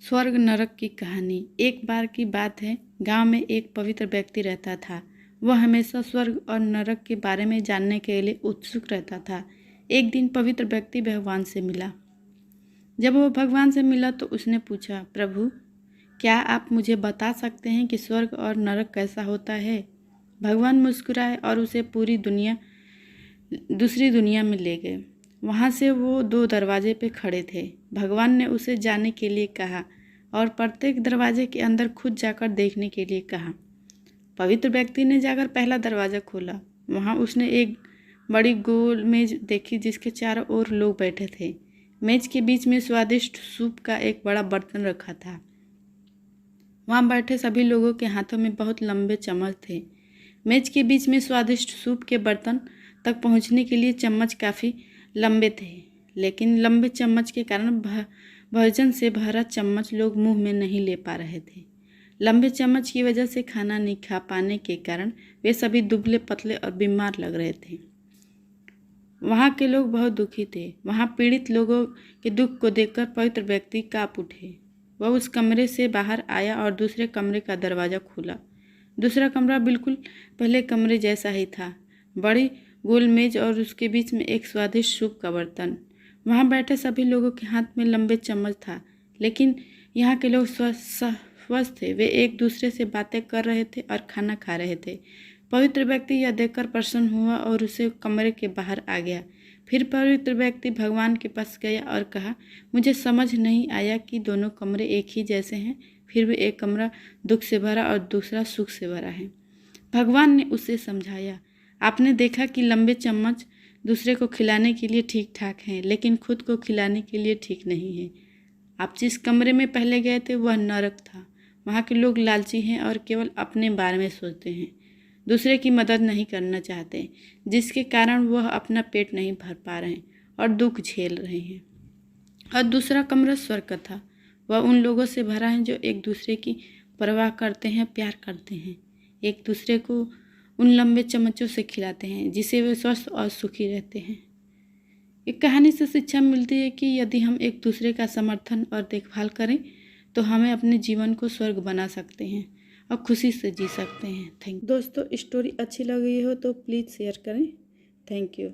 स्वर्ग नरक की कहानी। एक बार की बात है, गांव में एक पवित्र व्यक्ति रहता था। वह हमेशा स्वर्ग और नरक के बारे में जानने के लिए उत्सुक रहता था। एक दिन पवित्र व्यक्ति भगवान से मिला। जब वह भगवान से मिला तो उसने पूछा, प्रभु, क्या आप मुझे बता सकते हैं कि स्वर्ग और नरक कैसा होता है? भगवान मुस्कुराए और उसे दूसरी दुनिया में ले गए। वहाँ से वो 2 दरवाजे पे खड़े थे। भगवान ने उसे जाने के लिए कहा और प्रत्येक दरवाजे के अंदर खुद जाकर देखने के लिए कहा। पवित्र व्यक्ति ने जाकर पहला दरवाज़ा खोला। वहाँ उसने एक बड़ी गोल मेज देखी जिसके चारों ओर लोग बैठे थे। मेज के बीच में स्वादिष्ट सूप का एक बड़ा बर्तन रखा था। वहाँ बैठे सभी लोगों के हाथों में बहुत लंबे चम्मच थे। मेज के बीच में स्वादिष्ट सूप के बर्तन तक पहुँचने के लिए चम्मच काफ़ी लंबे थे, लेकिन लंबे चम्मच के कारण भोजन से भरा चम्मच लोग मुंह में नहीं ले पा रहे थे। लंबे चम्मच की वजह से खाना नहीं खा पाने के कारण वे सभी दुबले पतले और बीमार लग रहे थे। वहाँ के लोग बहुत दुखी थे। वहाँ पीड़ित लोगों के दुख को देखकर पवित्र व्यक्ति काँप उठे। वह उस कमरे से बाहर आया और दूसरे कमरे का दरवाज़ा खोला। दूसरा कमरा बिल्कुल पहले कमरे जैसा ही था। बड़ी गोल मेज और उसके बीच में एक स्वादिष्ट सूप का बर्तन। वहाँ बैठे सभी लोगों के हाथ में लंबे चम्मच था, लेकिन यहाँ के लोग स्वस्थ थे। वे एक दूसरे से बातें कर रहे थे और खाना खा रहे थे। पवित्र व्यक्ति यह देखकर प्रसन्न हुआ और उसे कमरे के बाहर आ गया। फिर पवित्र व्यक्ति भगवान के पास गया और कहा, मुझे समझ नहीं आया कि दोनों कमरे एक ही जैसे हैं, फिर भी एक कमरा दुख से भरा और दूसरा सुख से भरा है। भगवान ने उसे समझाया, आपने देखा कि लंबे चम्मच दूसरे को खिलाने के लिए ठीक ठाक हैं, लेकिन खुद को खिलाने के लिए ठीक नहीं है। आप जिस कमरे में पहले गए थे वह नरक था। वहाँ के लोग लालची हैं और केवल अपने बारे में सोचते हैं, दूसरे की मदद नहीं करना चाहते, जिसके कारण वह अपना पेट नहीं भर पा रहे हैं और दुख झेल रहे हैं। और दूसरा कमरा स्वर्ग का था। वह उन लोगों से भरा है जो एक दूसरे की परवाह करते हैं, प्यार करते हैं, एक दूसरे को उन लंबे चम्मचों से खिलाते हैं जिससे वे स्वस्थ और सुखी रहते हैं। एक कहानी से शिक्षा मिलती है कि यदि हम एक दूसरे का समर्थन और देखभाल करें तो हमें अपने जीवन को स्वर्ग बना सकते हैं और खुशी से जी सकते हैं। दोस्तों, स्टोरी अच्छी लगी हो तो प्लीज़ शेयर करें। Thank you.